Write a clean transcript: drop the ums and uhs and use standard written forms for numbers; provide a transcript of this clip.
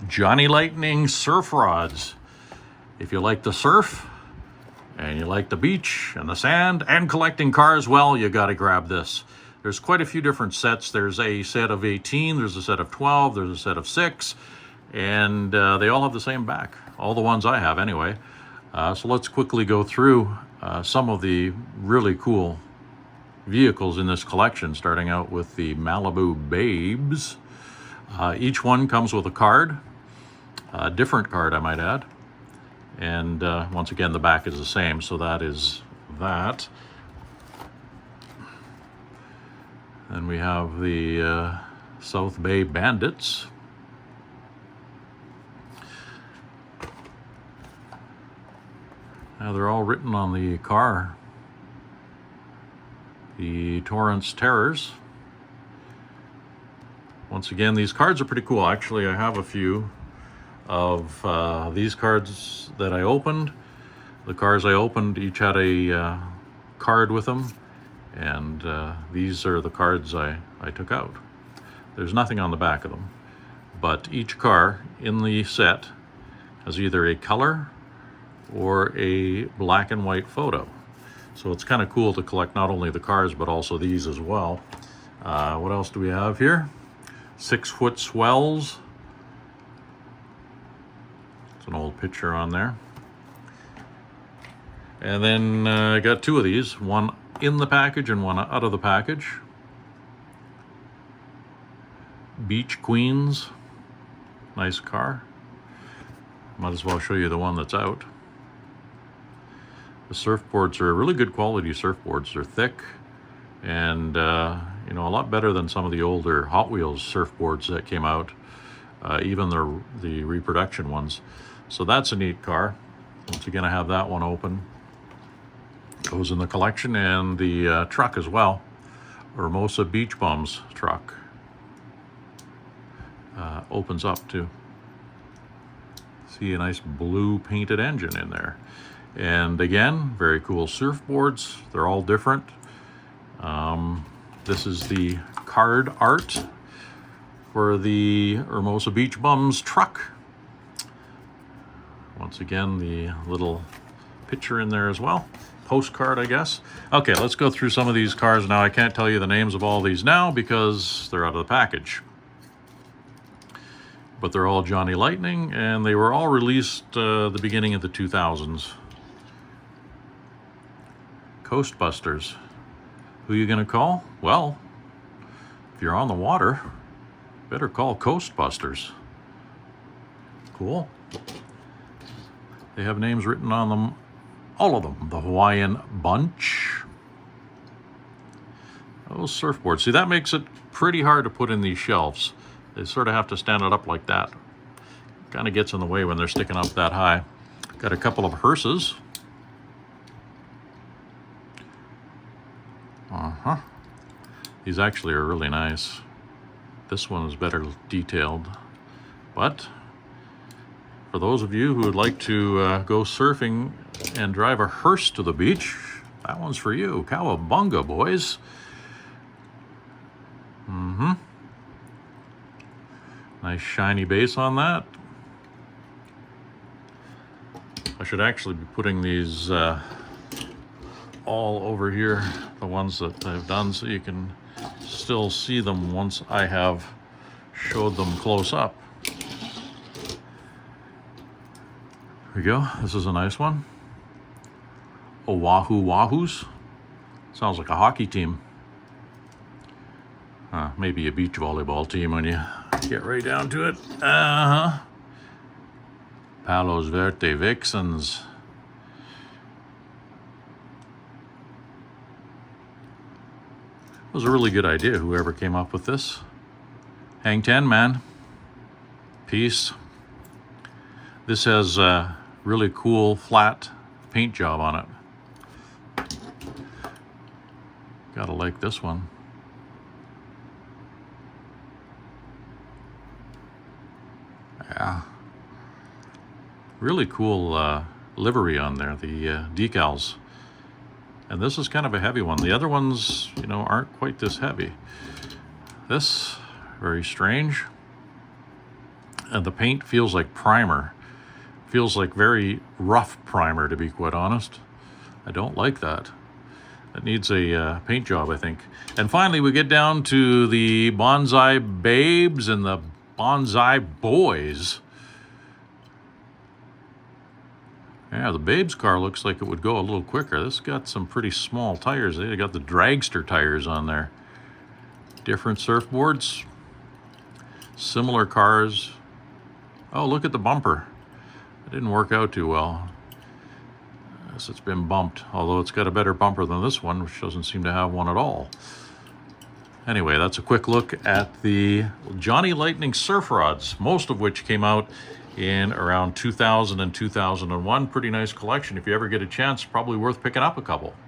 Johnny Lightning surf rods. If you like the surf and you like the beach and the sand and collecting cars, well, you got to grab this. There's quite a few different sets. There's a set of 18, there's a set of 12, there's a set of 6, and they all have the same back. All the ones I have anyway. So let's quickly go through some of the really cool vehicles in this collection, starting out with the Malibu Babes. Each one comes with a card, a different card I might add, and once again the back is the same, so that is that. And we have the South Bay Bandits. Now they're all written on the car. The Torrance Terrors. Once again, these cards are pretty cool. Actually, I have a few of these cards that I opened. The cars I opened each had a card with them, and these are the cards I took out. There's nothing on the back of them, but each car in the set has either a color or a black and white photo. So it's kind of cool to collect not only the cars, but also these as well. What else do we have here? 6-foot swells. It's an old picture on there. And then I got 2 of these, one in the package and one out of the package. Beach Queens. Nice car. Might as well show you the one that's out. The surfboards are really good quality surfboards. They're thick and you know, a lot better than some of the older Hot Wheels surfboards that came out, even the reproduction ones. So that's a neat car. Once again, I have that one open. Goes in the collection, and the truck as well. Hermosa Beach Bums truck. Opens up too. See a nice blue painted engine in there. And again, very cool surfboards. They're all different. This is the card art for the Hermosa Beach Bums truck. Once again, the little picture in there as well. Postcard, I guess. Okay, let's go through some of these cars now. I can't tell you the names of all these now because they're out of the package. But they're all Johnny Lightning, and they were all released the beginning of the 2000s. Coastbusters. Who are you going to call? Well, if you're on the water, better call Coastbusters. Cool. They have names written on them, all of them. The Hawaiian Bunch. Those surfboards. See, that makes it pretty hard to put in these shelves. They sort of have to stand it up like that. Kind of gets in the way when they're sticking up that high. Got a couple of hearses. These actually are really nice. This one is better detailed. But for those of you who would like to go surfing and drive a hearse to the beach, that one's for you. Cowabunga, boys. Nice shiny base on that. I should actually be putting these all over here, the ones that I've done, so you can still see them once I have showed them close up. Here we go. This is a nice one. Oahu Wahoos. Sounds like a hockey team. Maybe a beach volleyball team when you get right down to it. Palos Verde Vixens. It was a really good idea, whoever came up with this. Hang 10, man. Peace. This has a really cool flat paint job on it. Gotta like this one. Yeah. Really cool livery on there, the decals. And this is kind of a heavy one. The other ones, you know, aren't quite this heavy. This, very strange. And the paint feels like primer. Feels like very rough primer, to be quite honest. I don't like that. It needs a paint job, I think. And finally, we get down to the Bonsai Babes and the Bonsai Boys. Yeah, the Babes car looks like it would go a little quicker. This got some pretty small tires. They got the dragster tires on there. Different surfboards. Similar cars. Oh, look at the bumper. It didn't work out too well. Yes, it's been bumped, although it's got a better bumper than this one, which doesn't seem to have one at all. Anyway, that's a quick look at the Johnny Lightning surf rods, most of which came out in around 2000 and 2001. Pretty nice collection. If you ever get a chance, probably worth picking up a couple.